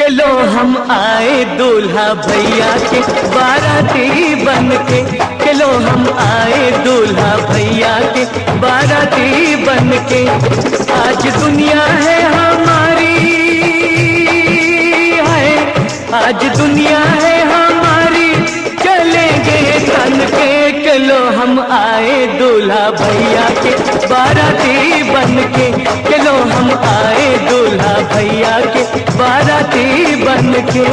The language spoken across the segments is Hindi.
चलो हम आए दूल्हा भैया के बाराती बन के। चलो हम आए दूल्हा भैया के बाराती बन के। आज दुनिया है हमारी, है आज दुनिया है हमारी, चलेंगे तन के। चलो हम आए दूल्हा भैया के बाराती बन के। चलो हम आए दूल्हा भैया के बाराती बन के।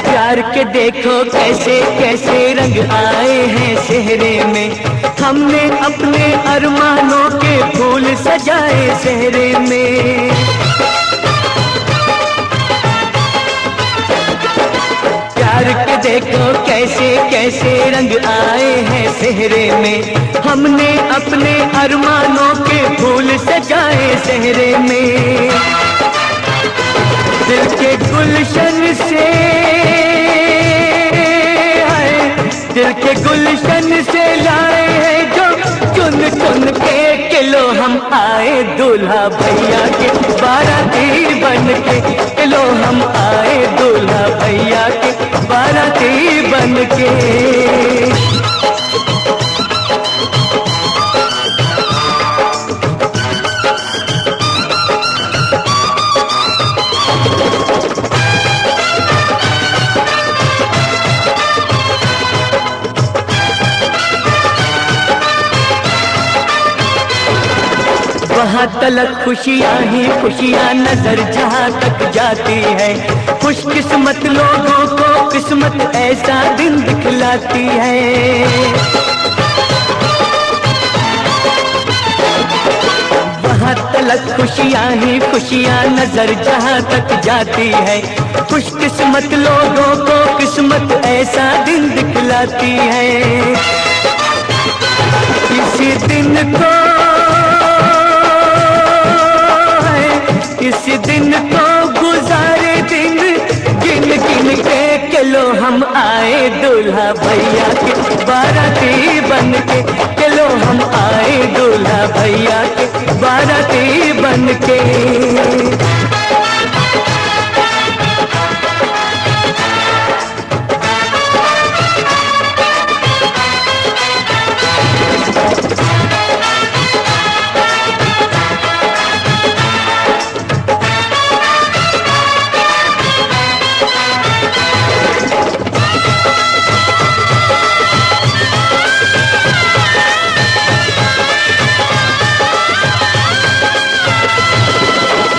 प्यार के देखो कैसे कैसे रंग आए हैं चेहरे में। हमने अपने अरमानों के फूल सजाए चेहरे में। प्यार के देखो कैसे कैसे रंग आए हैं चेहरे में। हमने अपने अरमानों के फूल सजाए चेहरे में। दिल के गुलशन से, दिल के गुलशन से लाए हैं जो चुन चुन के। चलो हम आए दूल्हा भैया के बाराती बन के। चलो हम आए दूल्हा भैया के बाराती बन के। वहाँ तलक खुशियाँ ही खुशियाँ नजर जहाँ तक जाती है। खुशकिस्मत लोगों को किस्मत ऐसा दिन दिखलाती है। वहाँ तलक खुशियाँ ही खुशियाँ नजर जहाँ तक जाती है। खुशकिस्मत लोगों को किस्मत ऐसा दिन दिखलाती है। इसी दिन को, इस दिन को गुजारे दिन गिन गिन के। चलो हम आए दूल्हा भैया के बाराती बन के। चलो हम आए दूल्हा भैया के बाराती बन के।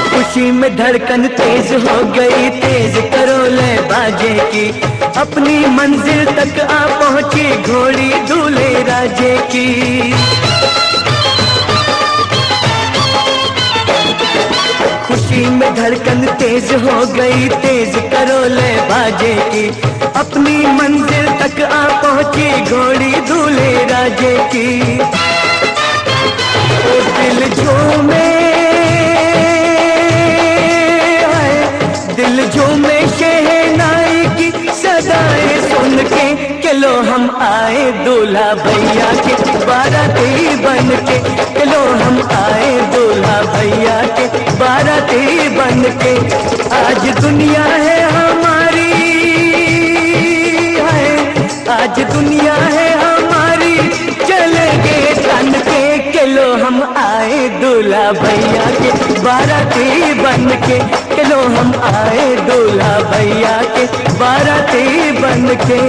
खुशी में धड़कन तेज हो गई, तेज करो ले बाजे की। अपनी मंजिल तक आ पहुंची घोड़ी दूल्हे राजे की। खुशी में धड़कन तेज हो गई, तेज करो ले बाजे की। अपनी मंजिल तक आ पहुंची घोड़ी दूल्हे राजे की। ओ दिल झूमे, दिल झूमे शहनाई की सदाएं सुन के। चलो हम आए दूल्हा भैया के बाराती बन के। चलो हम आए दूल्हा भैया के बाराती बन के। आज दुनिया है हमारी, है आज दुनिया है हमारी, चलेंगे तन के। चलो हम आए दूल्हा भैया के बाराती बन के। चलो हम आए दूल्हा भैया के बाराती बन के।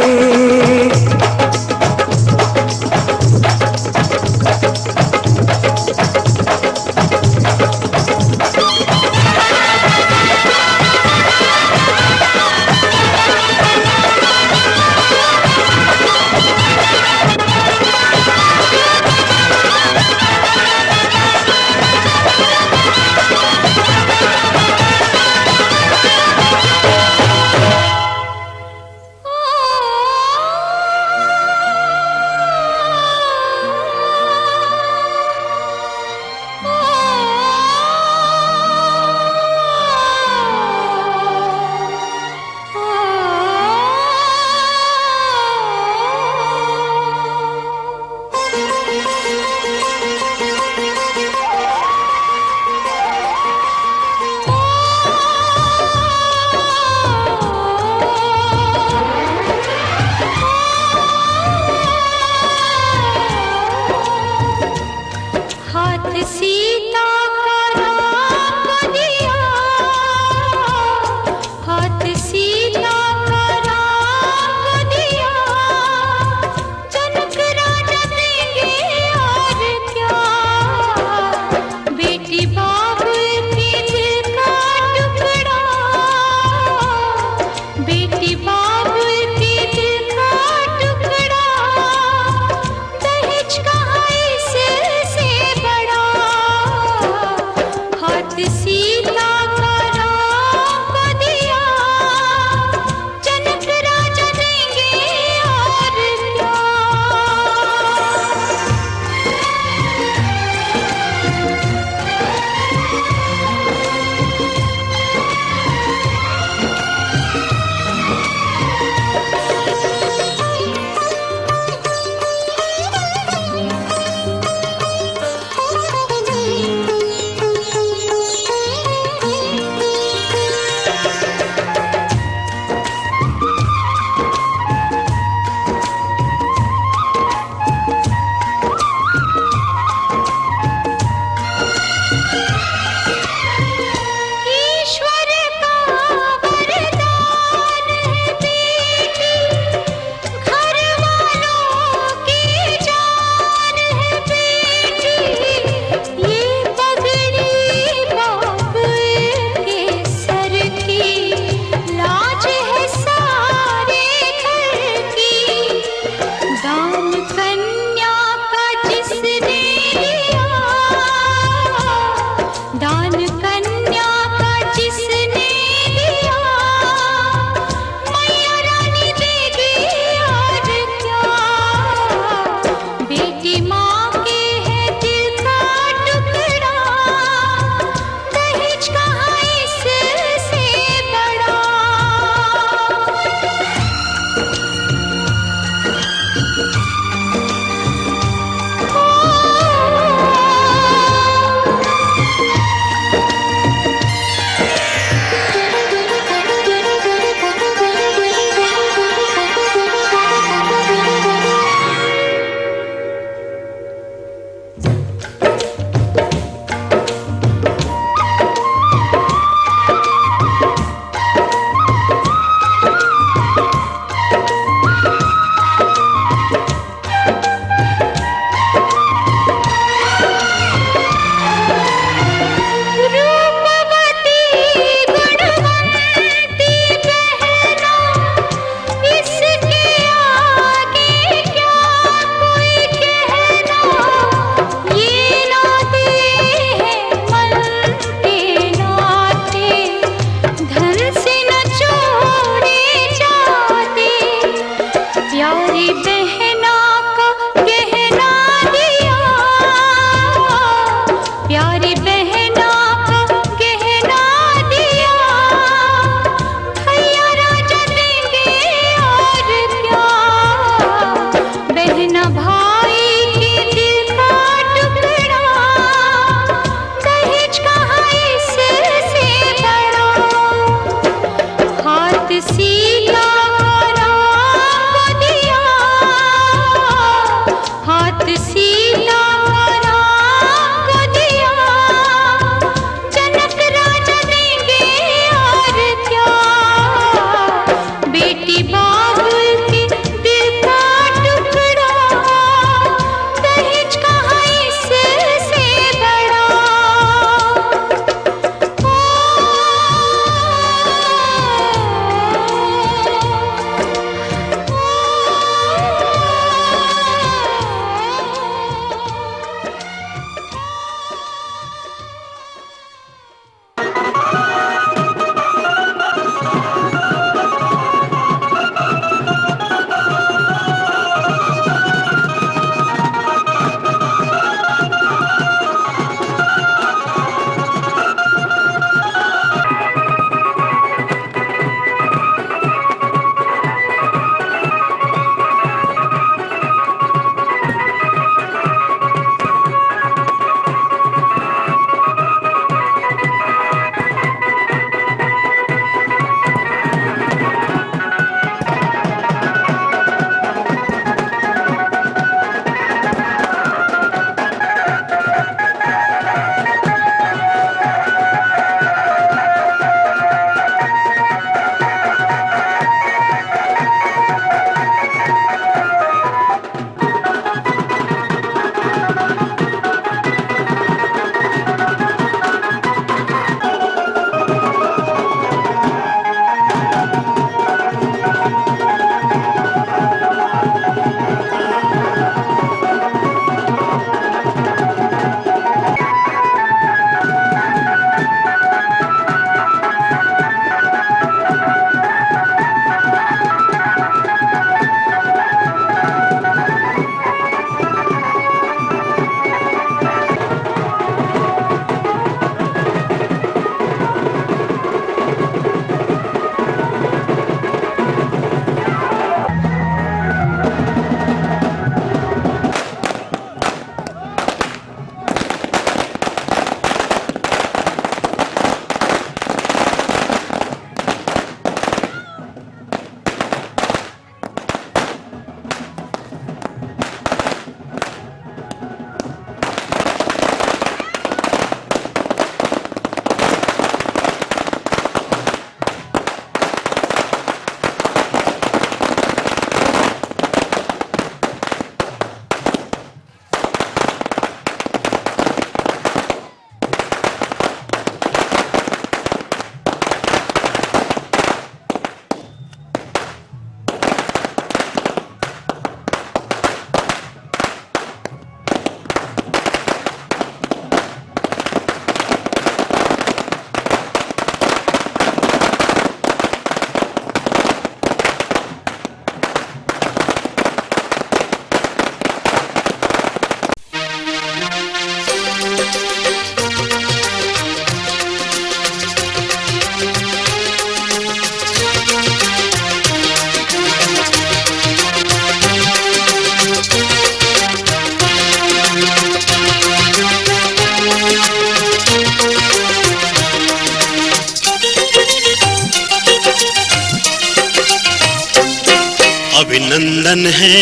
अभिनंदन है,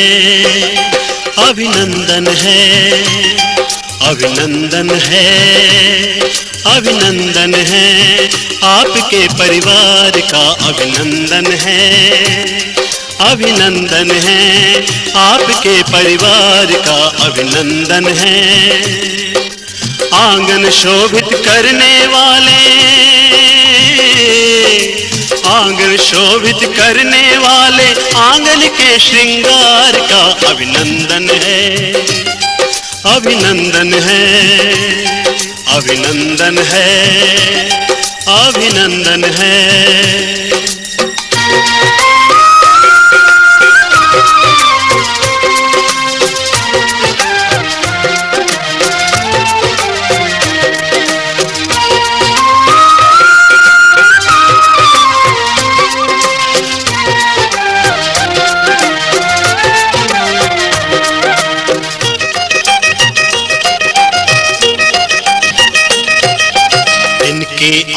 अभिनंदन है, अभिनंदन है, अभिनंदन है, आपके परिवार का अभिनंदन है, अभिनंदन है, आपके परिवार का अभिनंदन है। आंगन शोभित करने वाले, आंगन शोभित करने वाले आंगन के श्रृंगार का अभिनंदन है, अभिनंदन है, अभिनंदन है, अभिनंदन है।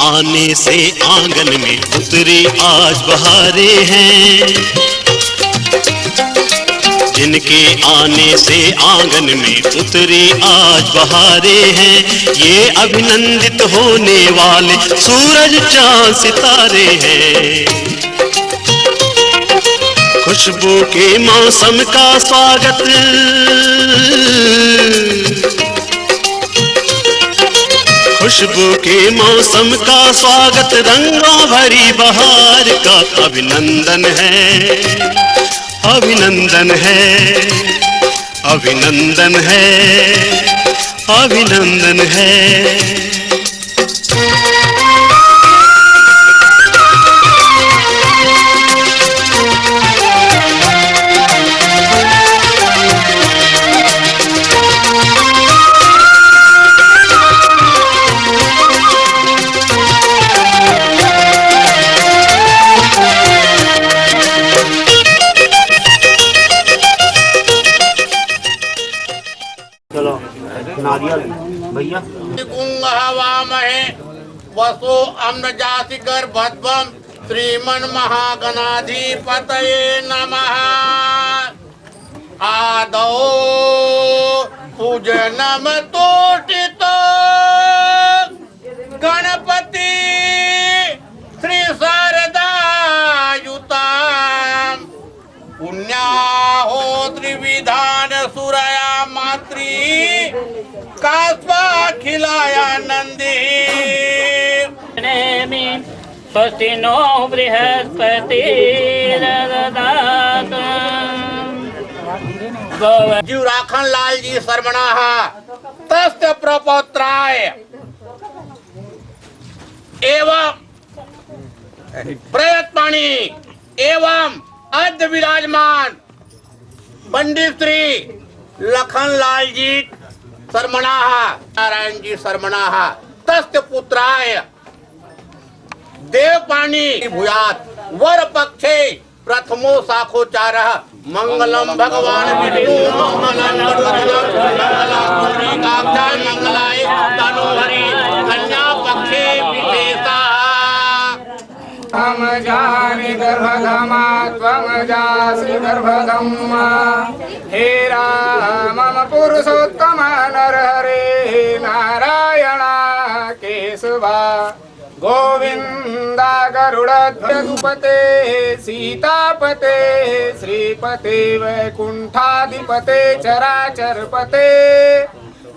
आने से आंगन में उतरी आज बहारें हैं, जिनके आने से आंगन में उतरी आज बहारें हैं, ये अभिनंदित होने वाले सूरज चांद सितारे हैं। खुशबू के मौसम का स्वागत, खुशबू के मौसम का स्वागत, रंगों भरी बहार का अभिनंदन है, अभिनंदन है, अभिनंदन है, अभिनंदन है। भैया हवामहे वसो अम्रजाति गर्भध्वम श्रीमन महागणाधिपतये नमः। आदौ पूजनम तोटितो गणपति श्री शारदायुतां पुण्याहो त्रिविधान सुरया मात्री कास्वाखिलाया नंदी। स्वस्ति नो बृहस्पति जीव राखन लाल जी शर्मणाः तस्य प्रपौत्राय एवं प्रयत्पाणी एवं अद्य विराजमान पंडित श्री लखन लाल जी शर्मणाः नारायण जी शर्मणाः तस्य पुत्राय देवपाणी भूयात् वर पक्षे प्रथमो साखोचारः मंगलम भगवान विष्णु मंगलम मंगलाय तनोहरि कन्या पक्षे विशेषा। हम जानि गर्भधमा त्वं जासि गर्भधम्मा हे राम पुरुषोत्तम नरहरे नारायण केशवा गोविंदा गरुड़ध्वजपते सीतापते श्रीपते वैकुंठाधिपते चराचरपते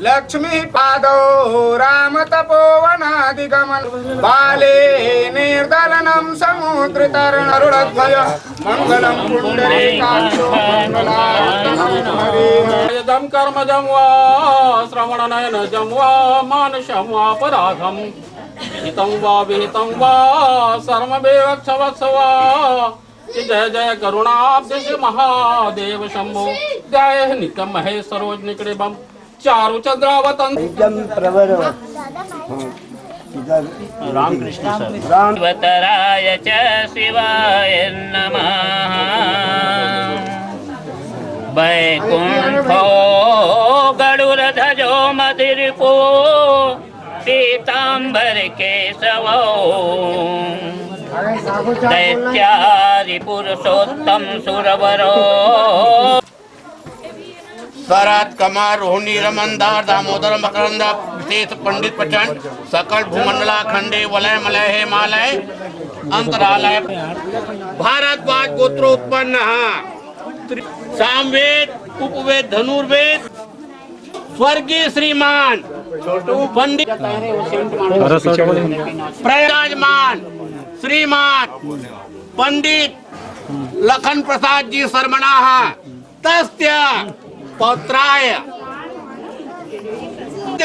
लक्ष्मी पादो राम तपोवनादिगमन बाले निर्दलनम समुद्र तरणरुणध्वज मंगलम पुंडरीकाक्षो मंगलायतम कर्मजं वा श्रवणनयनजं वा मानसं वा पराधं विहितं वा सर्वमेवक्षवत्सवा जय जय करुणाब्ध महादेव शंभो जय नित्यं महेश्वरो निकटेबम चारु चंद्रावतन रामकृष्ण रामवतराय च शिवाय नमः। वैकुंठो गरुड़ध्वजो मदिरिपो पीतांबर केशवो दैत्यारि पुरुषोत्तम सुरवरो शरद कमर रोहिणी रमनदार दामोदर मकरंद विशेष पंडित प्रचंड सकल भूमंडला खंडे वलय मलय हिमालय अंतरालय भारद्वाज गोत्रोत्पन्न सामवेद उपवेद धनुर्वेद स्वर्गीय श्रीमान पंडित प्रयाजमान श्रीमान पंडित लखन प्रसाद जी शर्मणाः तस्य पौत्राय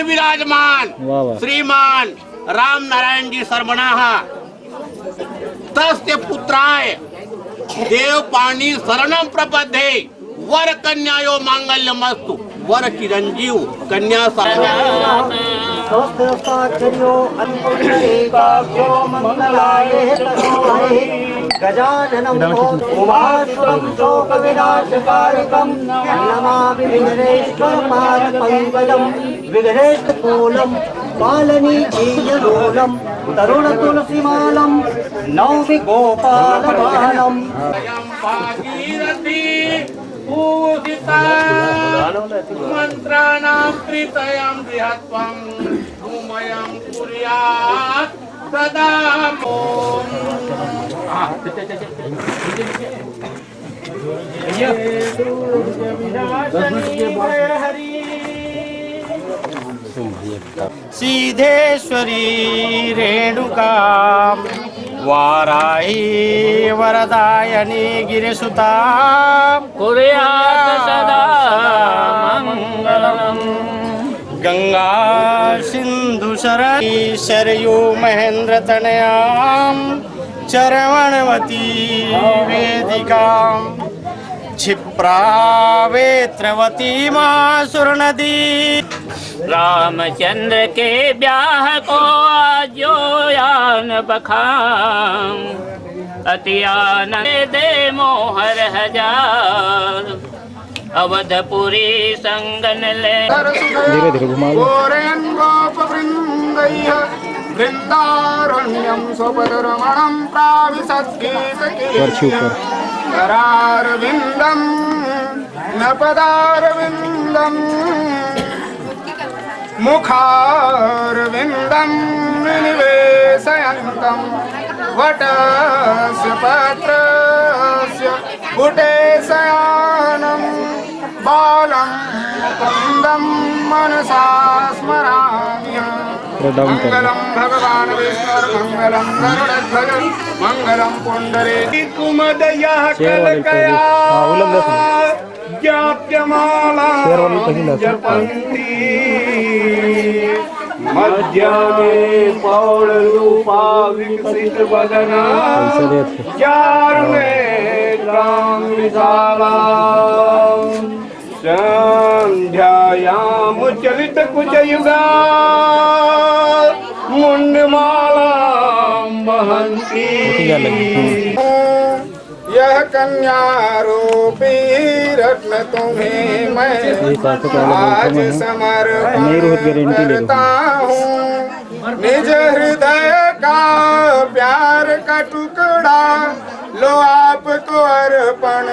विराजमान श्रीमान राम नारायण जी शर्मणाः तस्य पुत्राय देवपाणी शरणं प्रपद्ये वर कन्यायो मांगल्यमस्तु वर चिरंजीव कन्या गजाननं उमासुरं शोकविनाशकारकं नमामि विघ्नेश्वरपादपङ्कजं विघ्नेशतूलं पालनीचीयलोलं तरुणतुलसीमालं नौमि गोपालबालम् पूजिता मंत्राणां प्रीतयं बृहत्वं धूमयं कुर्यात् सदा ओम सिद्धेश्वरी रेणुका वाराही वरदायनी गिरिसुता कुर्यात् सदा मङ्गलम् गंगा सिंधु सरयू सरयू महेंद्र तनयाम चरवणवती वेदिकाम क्षिप्रावेत्रवती मासुर नदी रामचंद्र के ब्याह को आजोयान बखान अति आनंद दे मोहर हजार अवधपुरी संगन ले धीरे धीरे घुमा लो वृंदारण्यम स्वपदरमणं वर्षी ऊपर करारविंदम नपदारविंदम मुखारविंदम निवेशयन्तं वटस्य पत्रस्य पुटे शयानं बालं कुन्दं मनसा स्मरामि मंगलम भगवान विष्णु मंगलम गरुड़ध्वज मंगलम पुंडरे कुमदया कलकया ज्ञाप्यमाला जपन्ति मध्याने पौलरूपा विकसित वदना चारुणे राम विशाला संध्यायाम चलित कुचयुगा मुंडमाला बहंती यह कन्या रूपी रत्न तुम्हें मैं आज समर्पण करता हूँ निज हृदय का प्यार का टुकड़ा लो आपको अर्पण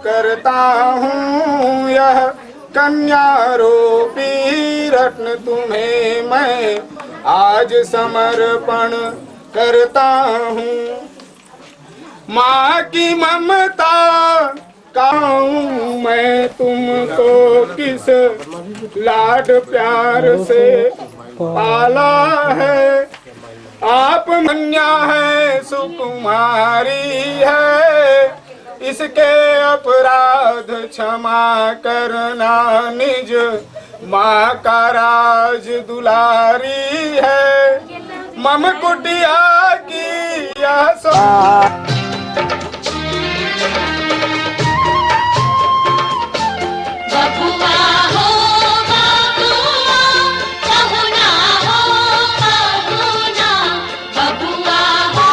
करता हूँ यह कन्या रूपी रत्न तुम्हें मैं आज समर्पण करता हूँ माँ की ममता काऊं मैं तुमको किस लाड प्यार से पाला है आप कन्या है सुकुमारी है इसके अपराध क्षमा करना निज माँ का राज दुलारी है मम कुटिया की यह बबुआ हो बबुआ बहुना हो बहुना बबुआ हो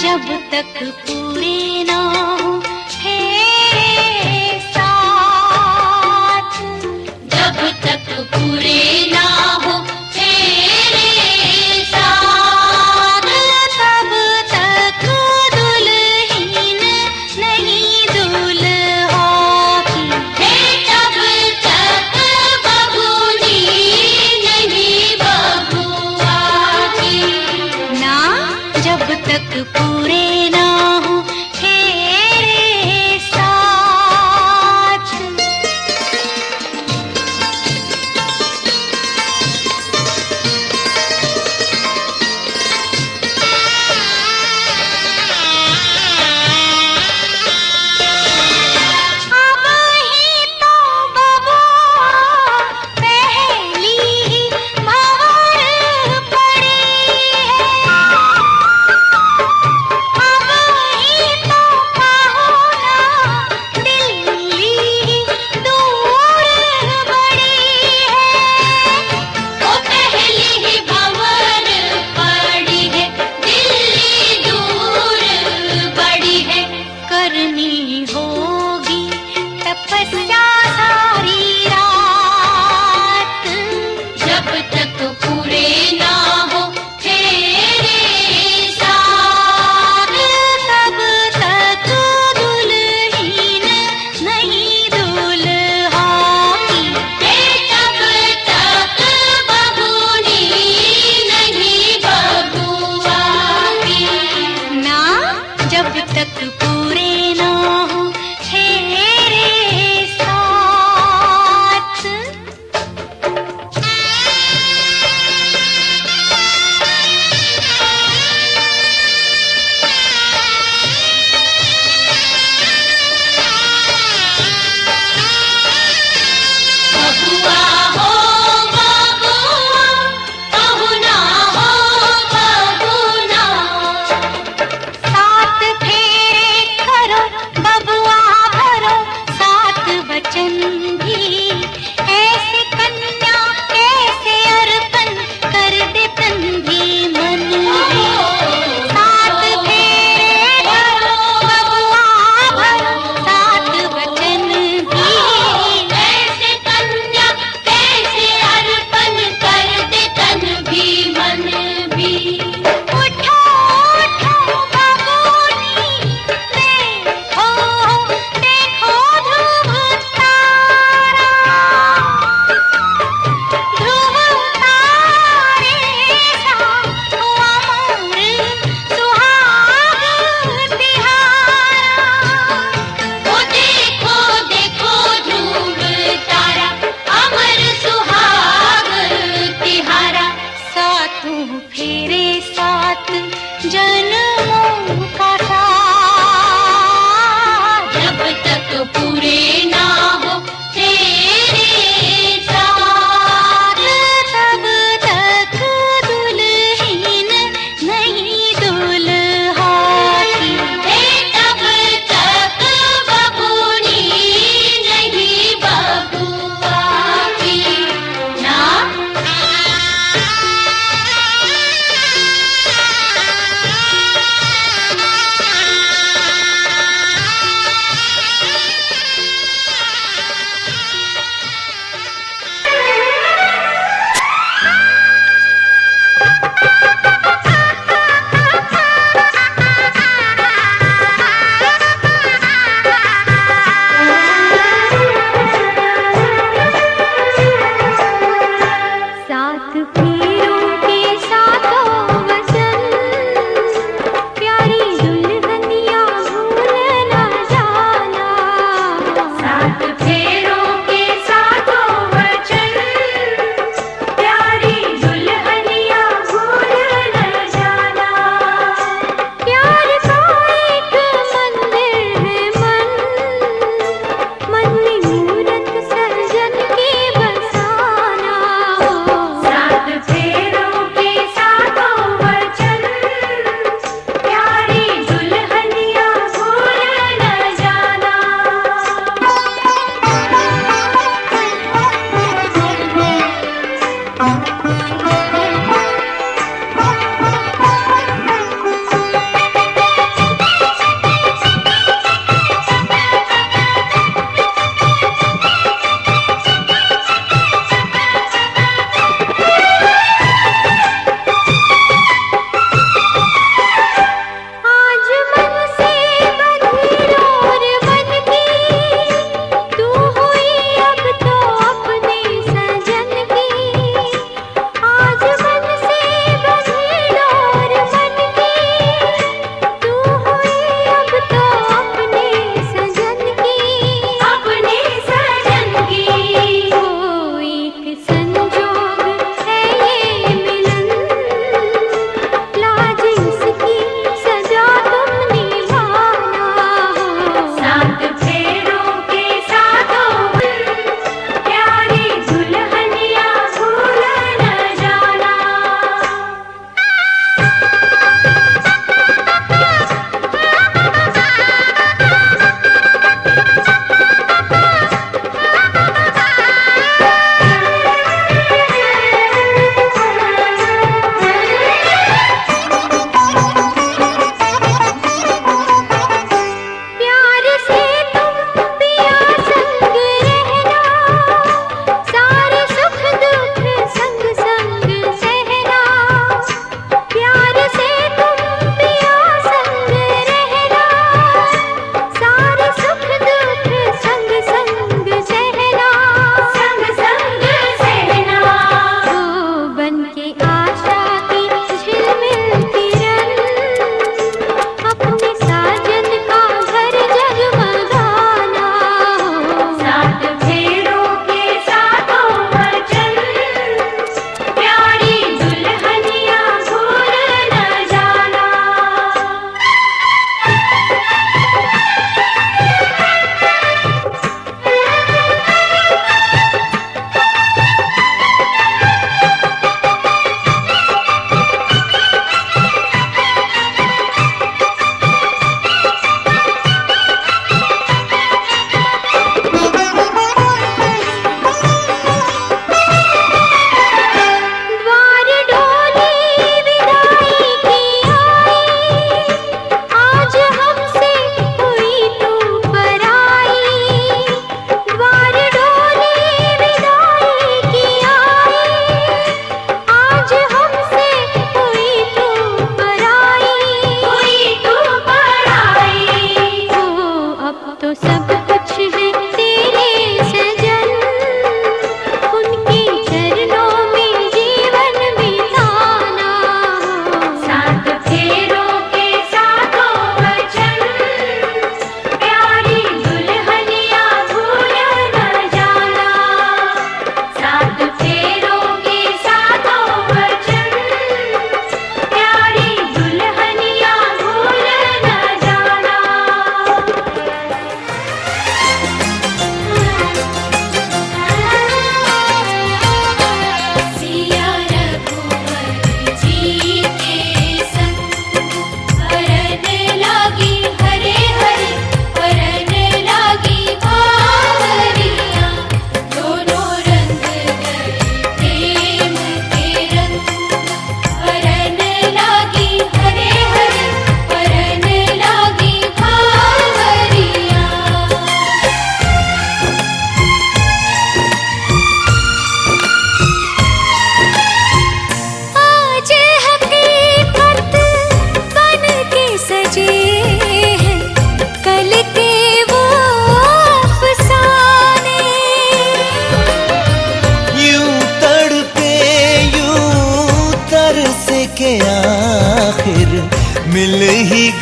जब तक पूरी ना हो नहीं होगी तपस्या सारी रात, जब तक पूरे ना हो तेरे साथ, तब तक दुल्हीन नहीं दुल्हा की, तब तक बबूनी नहीं बबुआ की। ना जब तक पूरे ना हो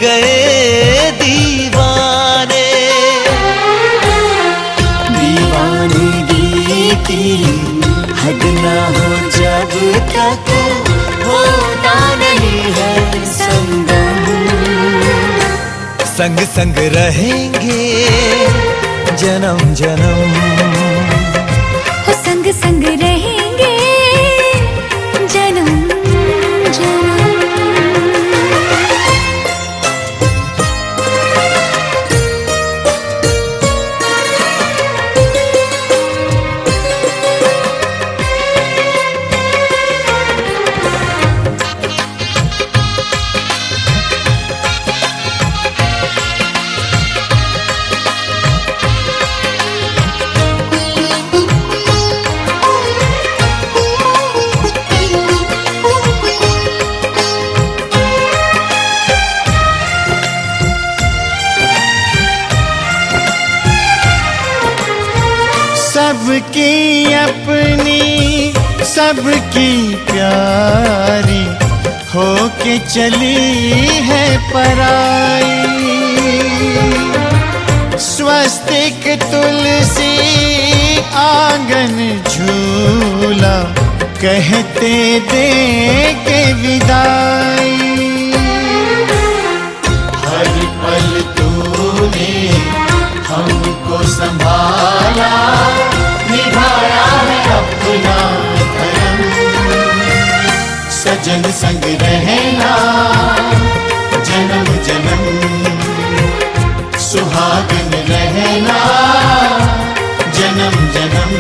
गए दीवाने। दीवानगी की हद ना हो जब तक होता नहीं है संगम। संग संग रहेंगे जन्म जन्म, हो संग संग रहेंगे जन्म जन्म। सबकी अपनी सबकी प्यारी होके चली है पराई। स्वस्तिक तुलसी आंगन झूला कहते दे के विदाई। हर पल तूने हमको संभाला, निभाया है अपना धर्म। सजन संग रहना जन्म जन्म, सुहागन रहना जन्म जन्म।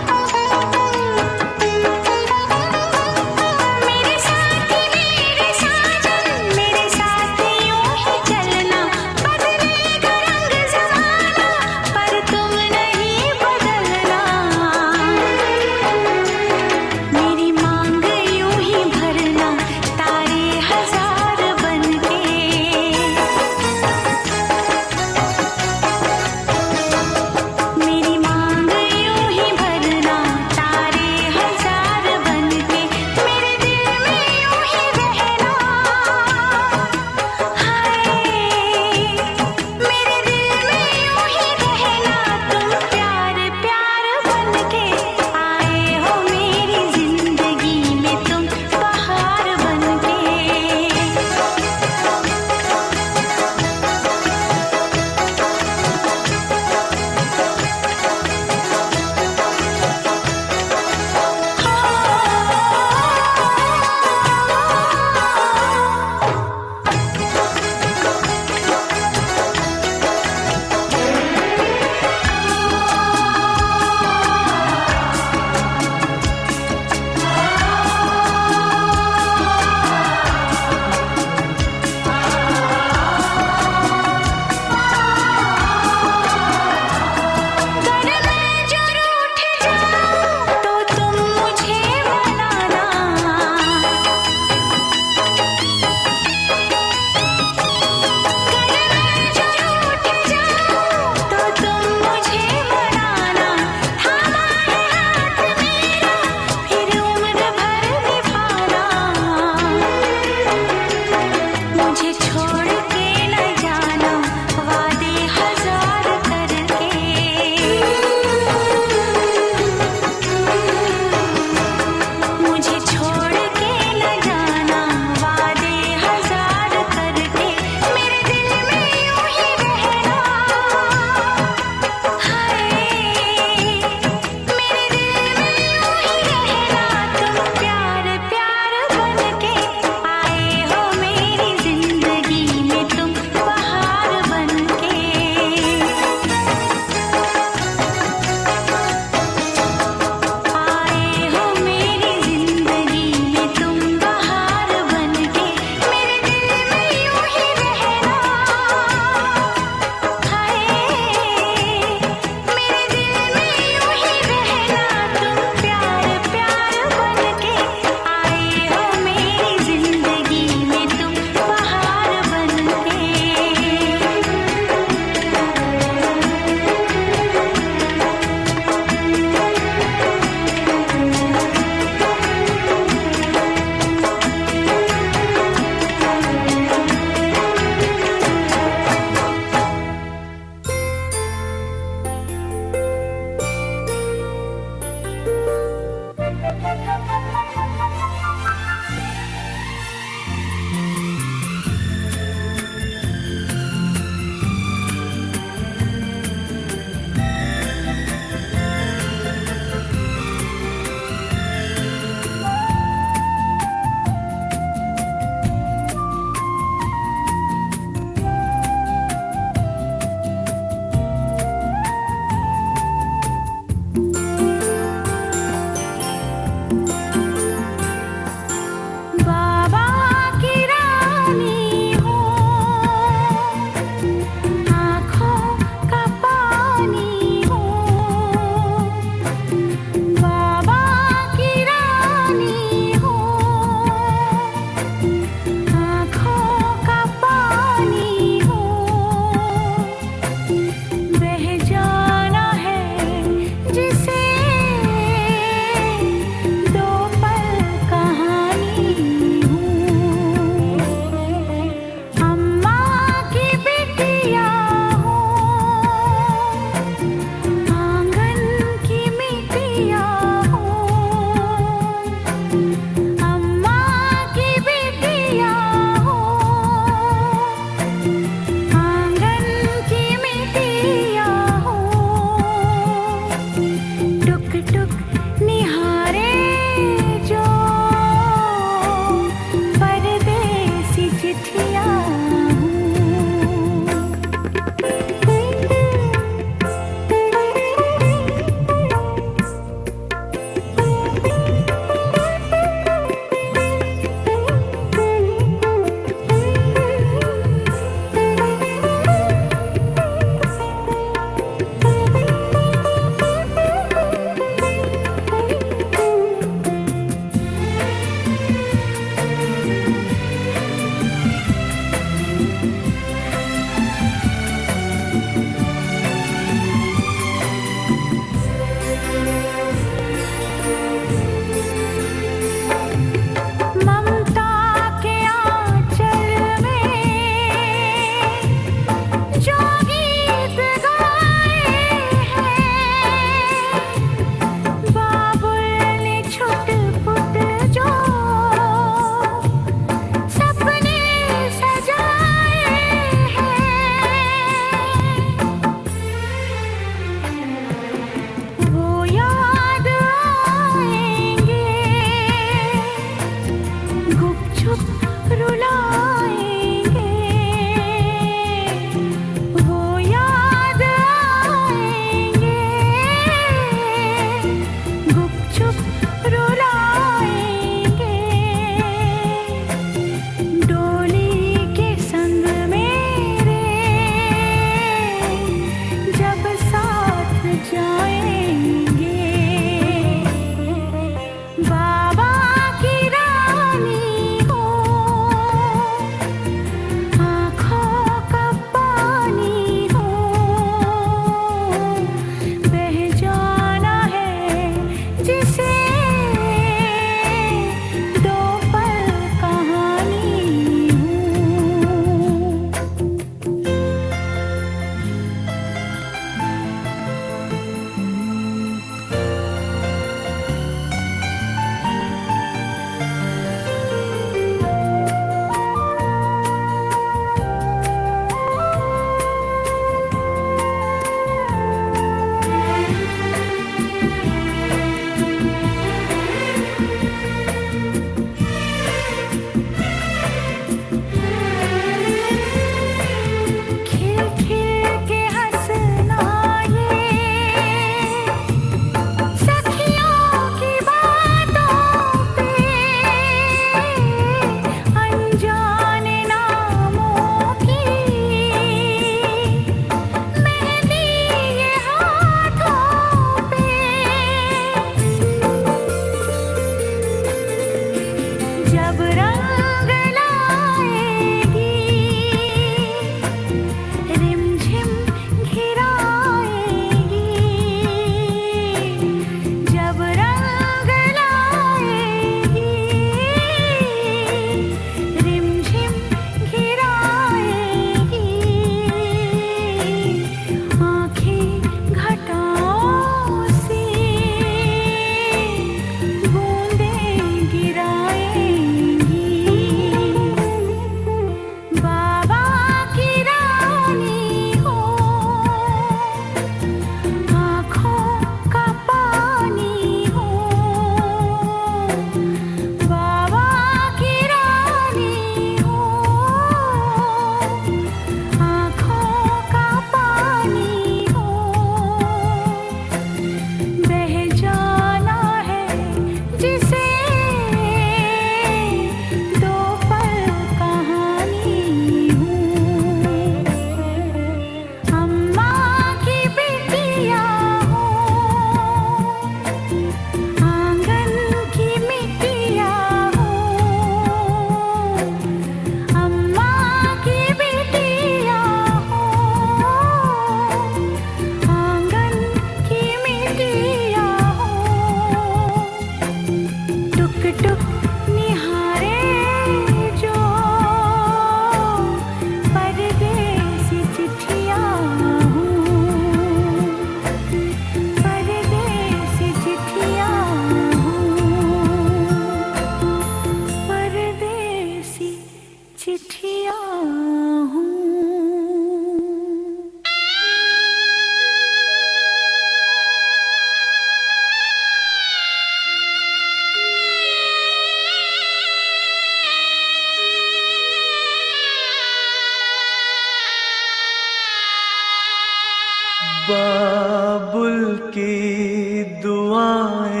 बाबुल की दुआएं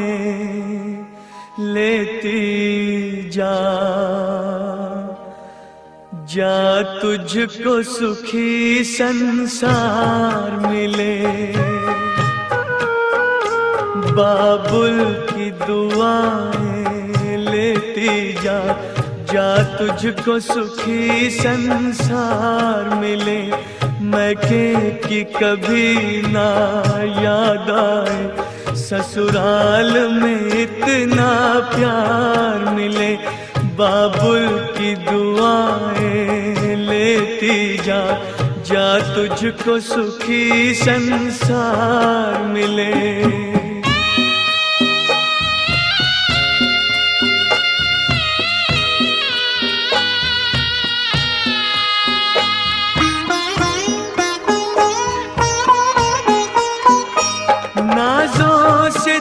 लेती जा, जा तुझको सुखी संसार मिले। बाबुल की दुआएं लेती जा, जा तुझको सुखी संसार मिले। मैके की कभी ना याद आए, ससुराल में इतना प्यार मिले। बाबुल की दुआएं लेती जा, जा तुझको सुखी संसार मिले।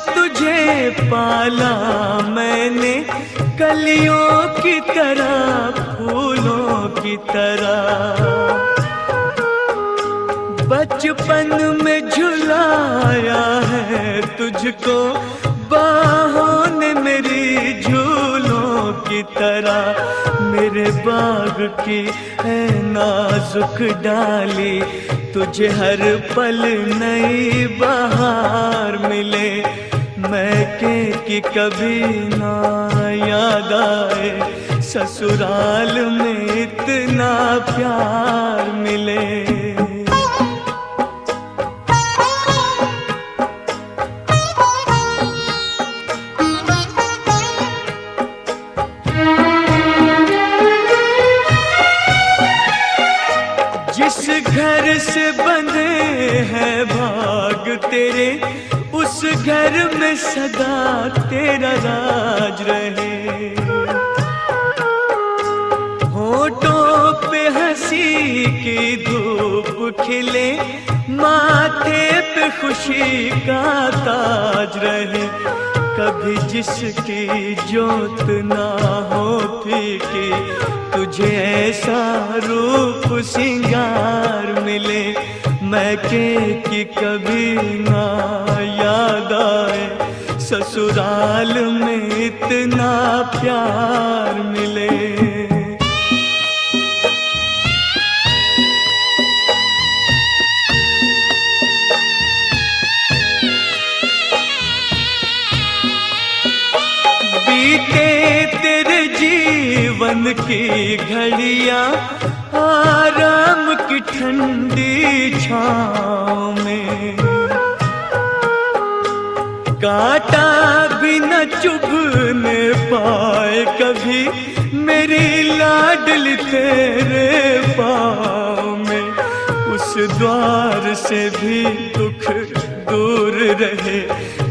तुझे पाला मैंने कलियों की तरह, फूलों की तरह। बचपन में झुलाया है तुझको बाहों ने मेरी झूलों की तरह। मेरे बाग की है नाजुक डाली, तुझे हर पल नई बहार मिले। मैके की कभी ना याद आए, ससुराल में इतना प्यार मिले। जिस घर से बंधे हैं भाग तेरे, उस घर में सदा तेरा राज रहे। होठों पे हंसी की धूप खिले, माथे पे खुशी का ताज रहे। कभी जिसकी जोत ना हो फीकी, तुझे ऐसा रूप सिंगार मिले। मैके की कभी ना याद आए, ससुराल में इतना प्यार मिले। बीते तेरे जीवन की घड़ियां आराम की ठंडी छाँव में, कांटा भी न चुभने पाए कभी मेरी लाडली तेरे पाँव में। उस द्वार से भी दुख दूर रहे,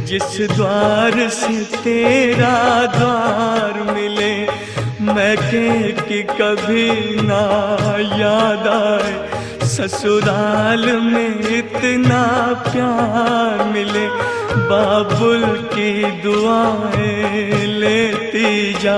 जिस द्वार से तेरा द्वार मिले। मैके की कभी ना याद आए, ससुराल में इतना प्यार मिले। बाबुल की दुआएं लेती जा,